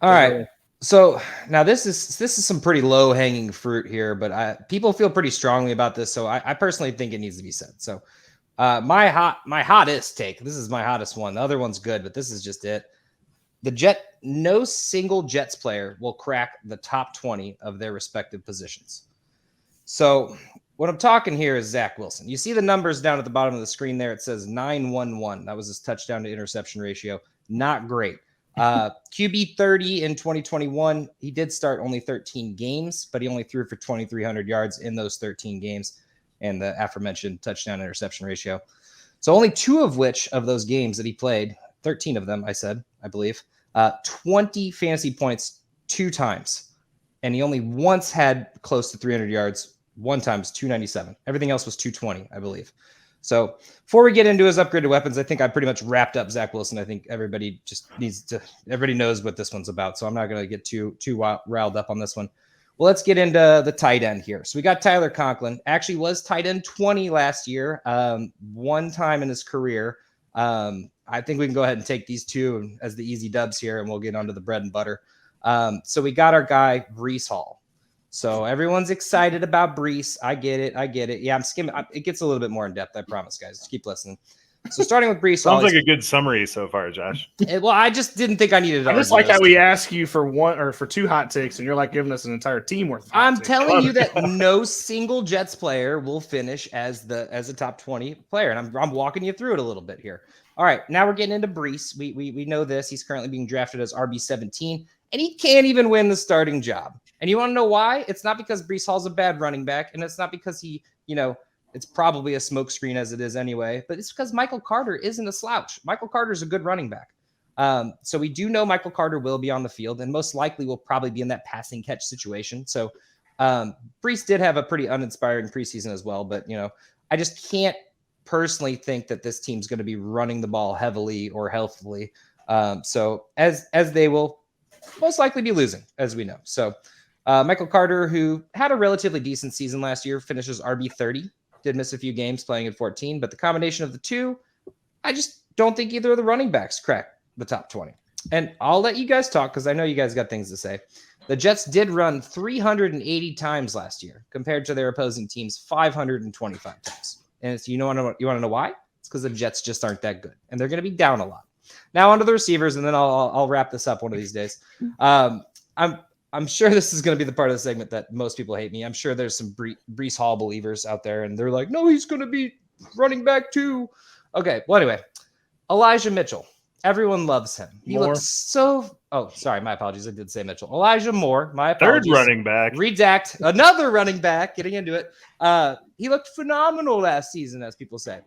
All right. So now this is some pretty low hanging fruit here, but people feel pretty strongly about this. So I personally think it needs to be said. So my hottest take, this is my hottest one. The other one's good, but this is just it. No single Jets player will crack the top 20 of their respective positions. So what I'm talking here is Zack Wilson. You see the numbers down at the bottom of the screen there. It says 911. That was his touchdown to interception ratio. Not great. QB 30 in 2021. He did start only 13 games, but he only threw for 2,300 yards in those 13 games and the aforementioned touchdown interception ratio. So only 2 of which of those games that he played, 13 of them, I believe, 20 fantasy points 2 times. And he only once had close to 300 yards. One time was 297. Everything else was 220, I believe. So before we get into his upgraded weapons, I think I pretty much wrapped up Zack Wilson. I think everybody knows what this one's about. So I'm not going to get too riled up on this one. Well, let's get into the tight end here. So we got Tyler Conklin. Actually was tight end 20 last year, one time in his career. I think we can go ahead and take these 2 as the easy dubs here, and we'll get onto the bread and butter. So we got our guy, Breece Hall. So everyone's excited about Breece. I get it. Yeah, I'm skimming. It gets a little bit more in depth, I promise, guys. Just keep listening. So starting with Breece Hall. Sounds like a good summary so far, Josh. Well, I just didn't think I needed to. I just like how we ask you for 1 or for 2 hot takes, and you're like giving us an entire team worth of hot I'm takes. telling you that no single Jets player will finish as a top 20 player, and I'm walking you through it a little bit here. All right, now we're getting into Breece. We know this. He's currently being drafted as RB17, and he can't even win the starting job. And you want to know why? It's not because Breece Hall's a bad running back, and it's not because he, it's probably a smokescreen as it is anyway, but it's because Michael Carter isn't a slouch. Michael Carter's a good running back. So we do know Michael Carter will be on the field, and most likely will probably be in that passing catch situation. So Breece did have a pretty uninspiring preseason as well, but, I just can't personally think that this team's going to be running the ball heavily or healthily. So as they will most likely be losing, as we know. So Michael Carter, who had a relatively decent season last year, finishes RB30, did miss a few games playing at 14, but the combination of the 2, I just don't think either of the running backs crack the top 20. And I'll let you guys talk because I know you guys got things to say. The Jets did run 380 times last year compared to their opposing team's 525 times. And you want to know why? It's because the Jets just aren't that good, and they're going to be down a lot. Now onto the receivers, and then I'll wrap this up one of these days. I'm sure this is going to be the part of the segment that most people hate me. I'm sure there's some Breece Hall believers out there, and they're like, no, he's going to be running back too. Okay, well, anyway, Elijah Mitchell. Everyone loves him. He looks so... Oh, sorry, my apologies. I did say Mitchell. Elijah Moore, my apologies. Third running back. Redact. Another running back, getting into it. He looked phenomenal last season, as people say.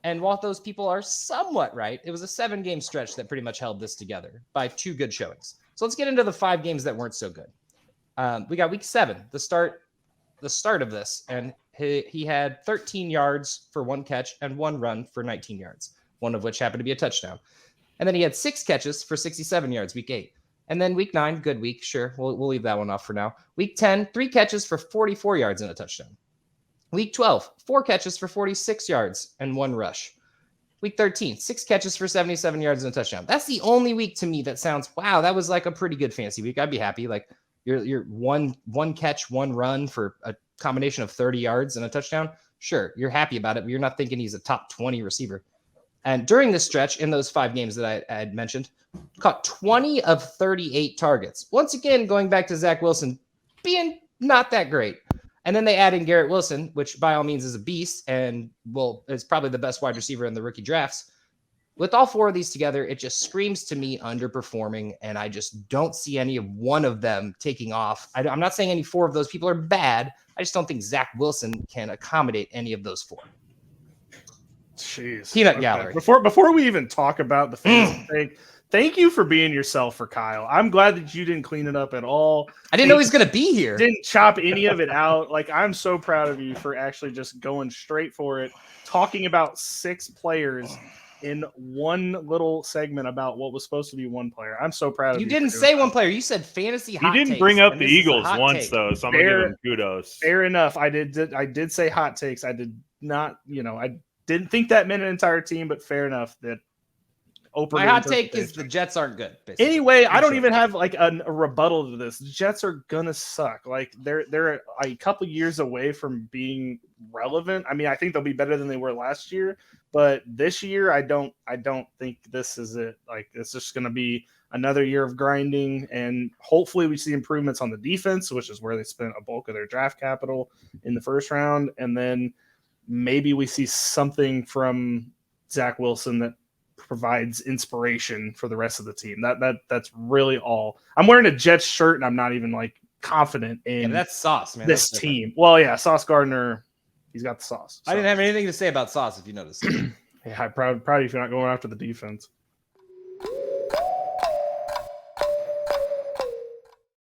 And while those people are somewhat right, it was a 7-game stretch that pretty much held this together by 2 good showings. So let's get into the 5 games that weren't so good. We got week 7, the start of this, and he had 13 yards for 1 catch and 1 run for 19 yards, one of which happened to be a touchdown. And then he had 6 catches for 67 yards, week 8. And then week 9, good week, sure, we'll leave that one off for now. Week 10, 3 catches for 44 yards and a touchdown. Week 12, 4 catches for 46 yards and 1 rush. Week 13, 6 catches for 77 yards and a touchdown. That's the only week to me that sounds, wow, that was like a pretty good fantasy week. I'd be happy. Like you're one catch, 1 run for a combination of 30 yards and a touchdown. Sure, you're happy about it, but you're not thinking he's a top 20 receiver. And during this stretch, in those 5 games that I had mentioned, caught 20 of 38 targets. Once again, going back to Zack Wilson being not that great. And then they add in Garrett Wilson, which by all means is a beast and is probably the best wide receiver in the rookie drafts. With all 4 of these together, it just screams to me underperforming, and I just don't see any of one of them taking off. I'm not saying any 4 of those people are bad. I just don't think Zack Wilson can accommodate any of those 4. Jeez. Peanut gallery. Before we even talk about the fantasy thing, thank you for being yourself for Kyle. I'm glad that you didn't clean it up at all. I didn't know he's going to be here. Didn't chop any of it out. Like, I'm so proud of you for actually just going straight for it, talking about 6 players in one little segment about what was supposed to be one player. I'm so proud of you. You didn't say one player. You said fantasy hot takes. He didn't bring up the Eagles once, though, so I'm going to give him kudos. Fair enough. I did say hot takes. I did not, I didn't think that meant an entire team, but fair enough that open. My hot take is the Jets aren't good. Basically. Anyway, I don't even have like a rebuttal to this. The Jets are gonna suck. Like they're a couple years away from being relevant. I mean, I think they'll be better than they were last year, but this year I don't think this is it. Like it's just gonna be another year of grinding, and hopefully we see improvements on the defense, which is where they spent a bulk of their draft capital in the first round, and then maybe we see something from Zack Wilson that provides inspiration for the rest of the team. That's really all. I'm wearing a Jets shirt and I'm not even like confident in that's Sauce, man. This team. Well, yeah, Sauce Gardner, he's got the sauce. So. I didn't have anything to say about Sauce, if you noticed. Yeah, I'm proud if you're not going after the defense.